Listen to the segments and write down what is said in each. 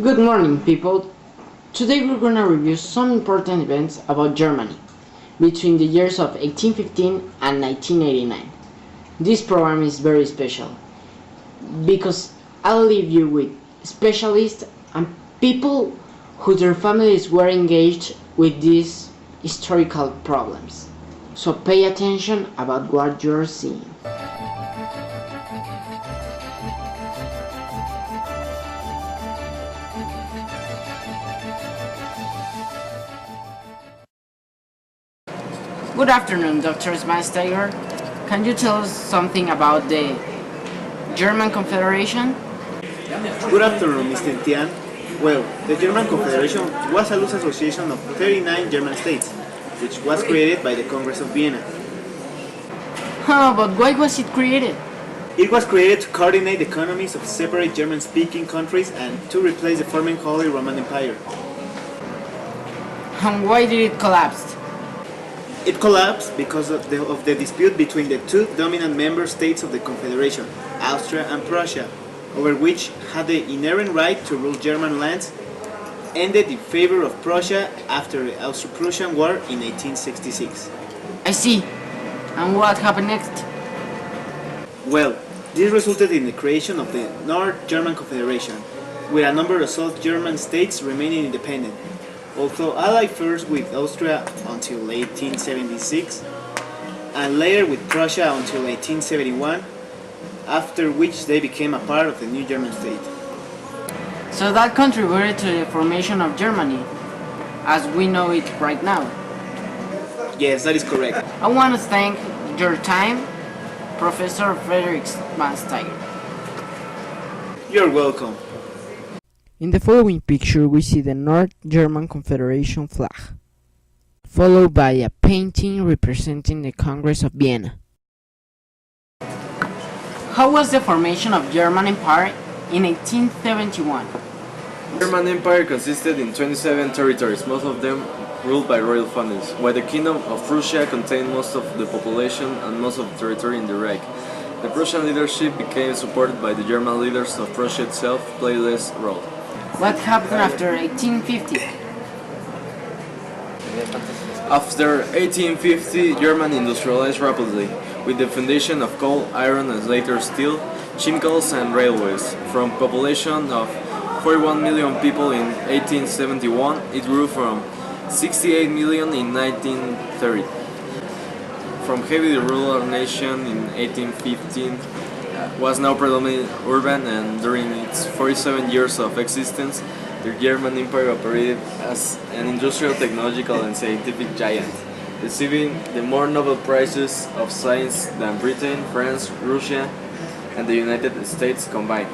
Good morning, people. Today we're going to review some important events about Germany between the years of 1815 and 1989. This program is very special because I'll leave you with specialists and people who their families were engaged with these historical problems. So pay attention about what you're seeing. Good afternoon, Dr. Schweinsteiger. Can you tell us something about the German Confederation? Good afternoon, Mr. Tian. Well, the German Confederation was a loose association of 39 German states, which was created by the Congress of Vienna. But why was it created? It was created to coordinate the economies of separate German-speaking countries and to replace the former Holy Roman Empire. And why did it collapse? It collapsed because of the dispute between the two dominant member states of the Confederation, Austria and Prussia, over which had the inherent right to rule German lands, ended in favor of Prussia after the Austro-Prussian War in 1866. I see. And what happened next? Well, this resulted in the creation of the North German Confederation, with a number of South German states remaining independent, although allied first with Austria until 1876, and later with Prussia until 1871, after which they became a part of the new German state. So that contributed to the formation of Germany, as we know it right now. Yes, that is correct. I want to thank your time, Professor Frederick Schweinsteiger. You're welcome. In the following picture we see the North German Confederation flag, followed by a painting representing the Congress of Vienna. How was the formation of German Empire in 1871? The German Empire consisted in 27 territories, most of them ruled by royal families, while the Kingdom of Prussia contained most of the population and most of the territory in the Reich. The Prussian leadership became supported by the German leaders of Prussia itself played less role. What happened after 1850? After 1850, Germany industrialized rapidly, with the foundation of coal, iron and later steel, chemicals and railways. From a population of 41 million people in 1871, it grew from 68 million in 1930. From heavily rural nation in 1815, was now predominantly urban, and during its 47 years of existence, the German Empire operated as an industrial, technological and scientific giant, receiving the more Nobel Prizes of Science than Britain, France, Russia and the United States combined.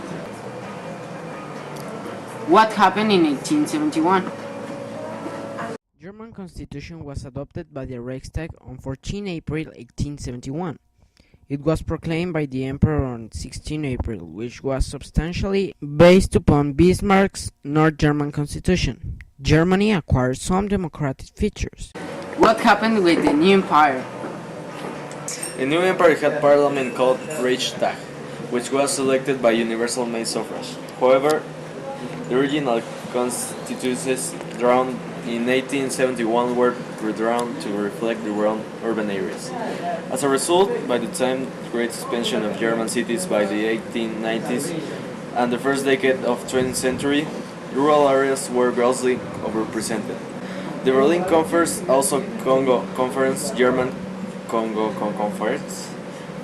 What happened in 1871? German constitution was adopted by the Reichstag on 14 April 1871. It was proclaimed by the Emperor on 16 April, which was substantially based upon Bismarck's North German constitution. Germany acquired some democratic features. What happened with the new empire? The new empire had parliament called Reichstag, which was elected by universal male suffrage. However, the original constituencies drawn in 1871 were redrawn to reflect the urban areas. As a result, by the time the great expansion of German cities by the 1890s and the first decade of the 20th century, rural areas were grossly overrepresented. The Berlin Conference, also Congo Conference, German Congo Conference,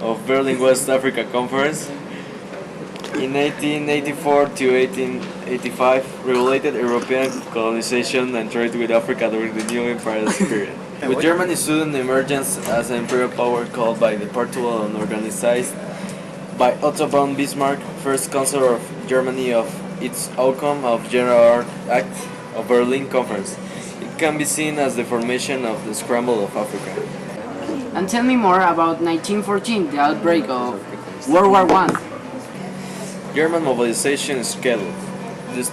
of Berlin West Africa Conference, in 1884 to 1885, regulated European colonization and trade with Africa during the new imperialist period. With Germany's sudden emergence as an imperial power called by the Portugal and organized by Otto von Bismarck, first Chancellor of Germany, of its outcome of General Act of Berlin Conference, it can be seen as the formation of the Scramble of Africa. And tell me more about 1914, the outbreak of World War I. German mobilization schedule. The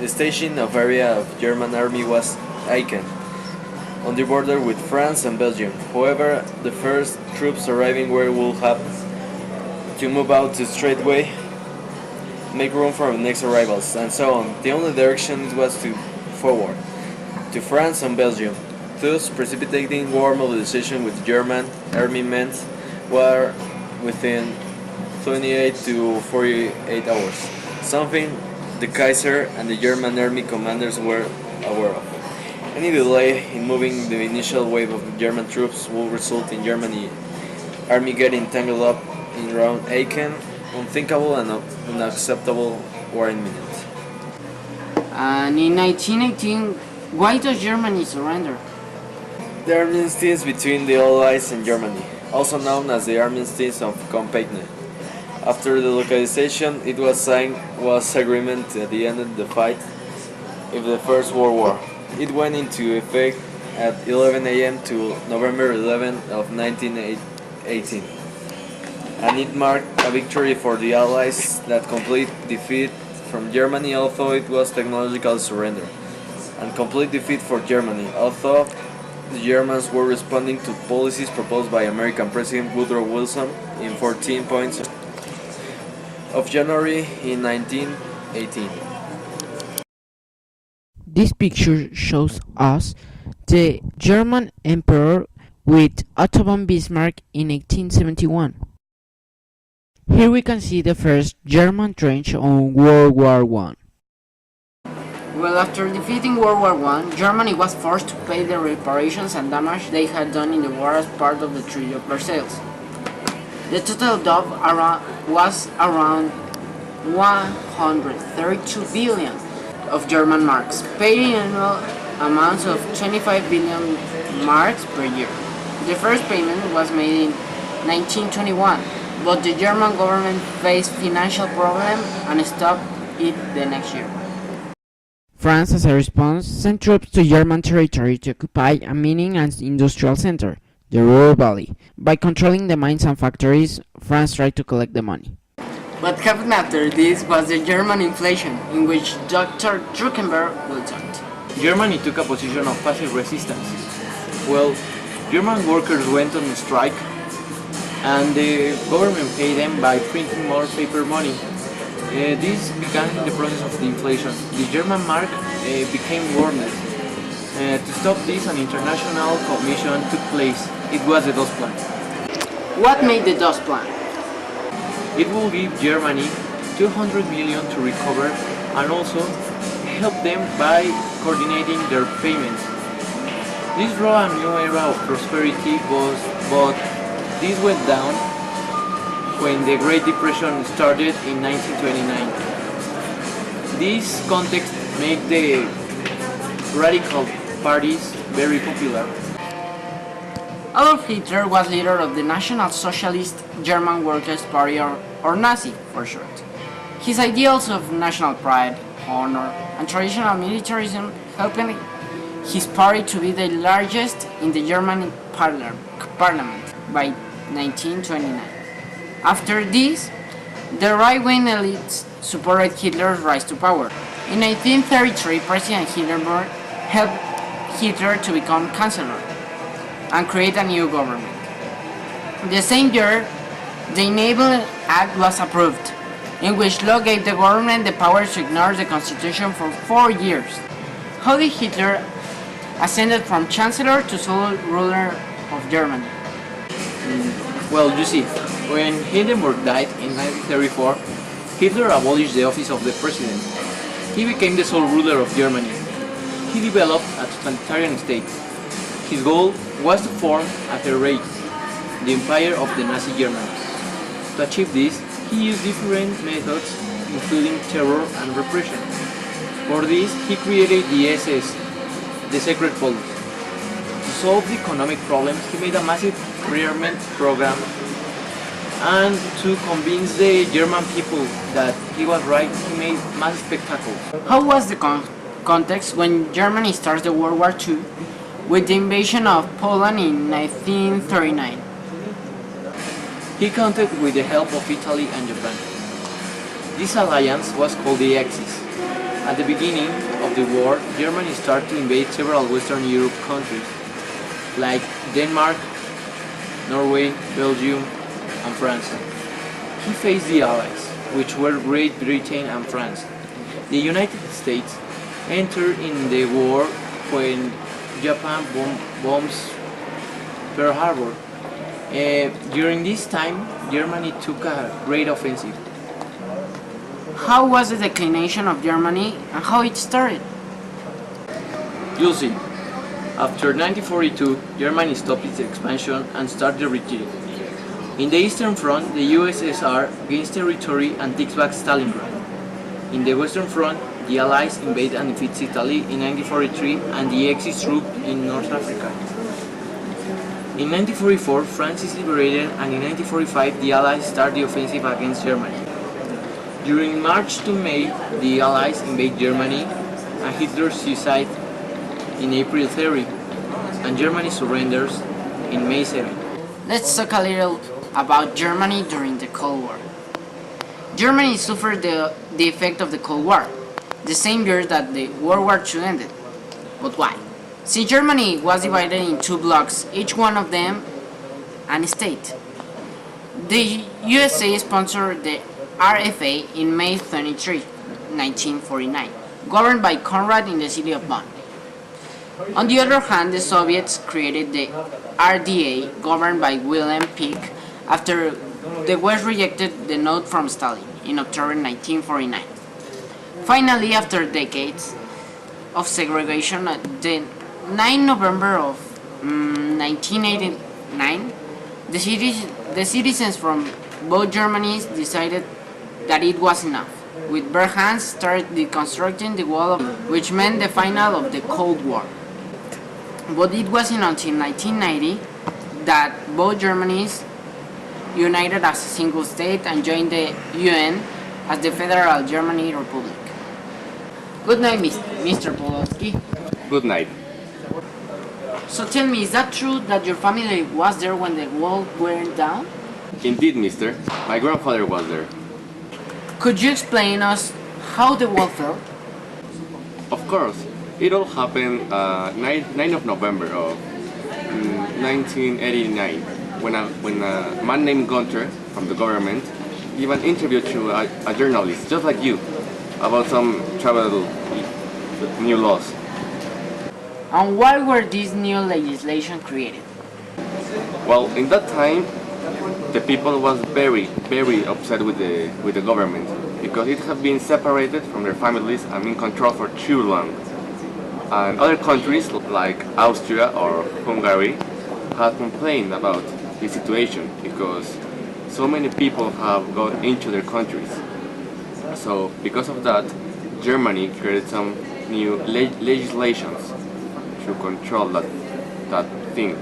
staging of area of German army was Aachen, on the border with France and Belgium. However, the first troops arriving where would have to move out straightway make room for the next arrivals, and so on. The only direction was to forward, to France and Belgium, thus precipitating war mobilization with German army men were within 28 to 48 hours, something the Kaiser and the German army commanders were aware of. Any delay in moving the initial wave of German troops will result in Germany army getting tangled up in around Aachen, unthinkable and unacceptable war imminent. And in 1918, why does Germany surrender? The armistice between the Allies and Germany, also known as the Armistice of Compiègne. After the localization, it was signed was agreement that it ended the fight of the First World War. It went into effect at 11 a.m. to November 11 of 1918, and it marked a victory for the Allies, that complete defeat from Germany, although it was technological surrender, and complete defeat for Germany, although the Germans were responding to policies proposed by American President Woodrow Wilson in 14 points of January in 1918. This picture shows us the German Emperor with Otto von Bismarck in 1871. Here we can see the first German trench on World War I. Well, after defeating World War I, Germany was forced to pay the reparations and damage they had done in the war as part of the Treaty of Versailles. The total debt was around 132 billion of German marks, paid in annual amounts of 25 billion marks per year. The first payment was made in 1921, but the German government faced financial problems and stopped it the next year. France, as a response, sent troops to German territory to occupy a mining and industrial center, the Ruhr Valley. By controlling the mines and factories, France tried to collect the money. What happened after this was the German inflation, in which Dr. Druckenberg will talk. Germany took a position of passive resistance. Well, German workers went on strike, and the government paid them by printing more paper money. This began the process of the inflation. The German mark became worthless. To stop this, an international commission took place. It was the DOS Plan. What made the DOS Plan? It will give Germany 200 million to recover and also help them by coordinating their payments. This brought a new era of prosperity, but this went down when the Great Depression started in 1929. This context made the radical parties very popular. Adolf Hitler was leader of the National Socialist German Workers' Party, or Nazi for short. His ideals of national pride, honor, and traditional militarism helped his party to be the largest in the German parliament by 1929. After this, the right-wing elites supported Hitler's rise to power. In 1933, President Hindenburg helped Hitler to become chancellor and create a new government. The same year, the Enabling Act was approved, in which law gave the government the power to ignore the constitution for 4 years. How did Hitler ascended from chancellor to sole ruler of Germany? Well, you see, when Hindenburg died in 1934, Hitler abolished the office of the president. He became the sole ruler of Germany. He developed a totalitarian state. His goal was to form a third Reich, the empire of the Nazi Germany. To achieve this, he used different methods, including terror and repression. For this, he created the SS, the secret police. To solve the economic problems, he made a massive rearmament program, and to convince the German people that he was right, he made mass spectacles. How was the context when Germany started World War II with the invasion of Poland in 1939? He counted with the help of Italy and Japan. This alliance was called the Axis. At the beginning of the war, Germany started to invade several Western Europe countries, like Denmark, Norway, Belgium, and France. He faced the Allies, which were Great Britain and France. The United States entered in the war when Japan bombs Pearl Harbor. During this time, Germany took a great offensive. How was the declination of Germany and how it started? You'll see. After 1942, Germany stopped its expansion and started retreat. In the Eastern Front, the USSR gains territory and takes back Stalingrad. In the Western Front, the Allies invade and defeat Italy in 1943 and the Axis troops in North Africa. In 1944, France is liberated, and in 1945, the Allies start the offensive against Germany. During March to May, the Allies invade Germany, and Hitler suicides in April 30, and Germany surrenders in May 7. Let's talk a little about Germany during the Cold War. Germany suffered the effect of the Cold War, the same year that the World War II ended. But why? See, Germany was divided in two blocks, each one of them an state. The USA sponsored the RFA in May 23, 1949, governed by Conrad in the city of Bonn. On the other hand, the Soviets created the RDA, governed by Wilhelm Pieck, after the West rejected the note from Stalin in October 1949. Finally, after decades of segregation, the 9 November of 1989, the citizens from both Germanies decided that it was enough. With bare hands, started deconstructing the wall, which meant the final of the Cold War. But it wasn't until 1990 that both Germanies united as a single state and joined the UN as the Federal Germany Republic. Good night, Mr. Polowski. Good night. So tell me, is that true that your family was there when the wall burned down? Indeed, mister. My grandfather was there. Could you explain us how the wall fell? Of course. It all happened 9 of November of 1989 when a man named Gunther from the government gave an interview to a journalist just like you about some travel new laws. And why were these new legislation created? Well, in that time, the people was very upset with the government because it had been separated from their families and been controlled for too long. And other countries like Austria or Hungary had complained about the situation because so many people have gone into their countries. So because of that, Germany created some new legislations to control that thing.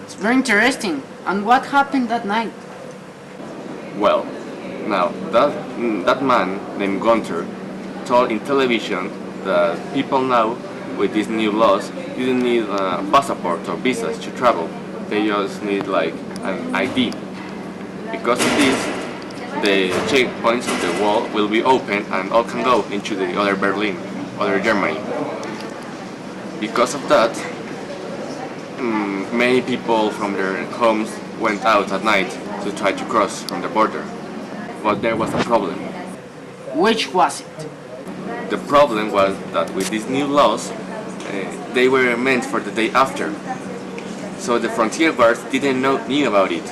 It's very interesting. And what happened that night? Well, now that man named Gunther told in television that people now with these new laws didn't need passports or visas to travel. They just need like an ID. Because of this, the checkpoints of the wall will be open and all can go into the other Berlin, other Germany. Because of that, many people from their homes went out at night to try to cross from the border. But there was a problem. Which was it? The problem was that with these new laws, they were meant for the day after. So the frontier guards didn't knew about it.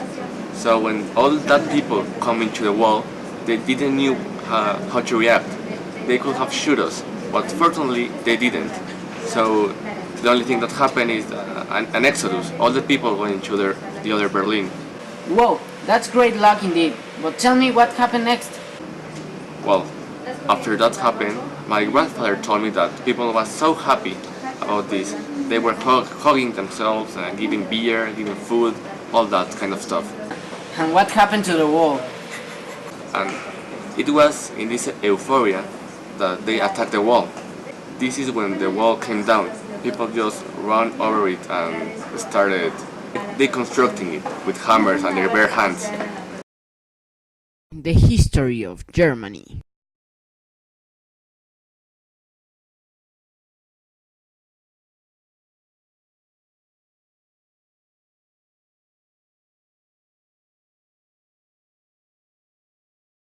So when all that people come into the wall, they didn't knew how to react. They could have shoot us, but fortunately they didn't. So the only thing that happened is an exodus. All the people went into the other Berlin. Whoa, that's great luck indeed. But tell me what happened next. Well, after that happened, my grandfather told me that people were so happy about this. They were hugging themselves and giving beer, giving food, all that kind of stuff. And what happened to the wall? And it was in this euphoria that they attacked the wall. This is when the wall came down. People just ran over it and started deconstructing it with hammers and their bare hands. The history of Germany.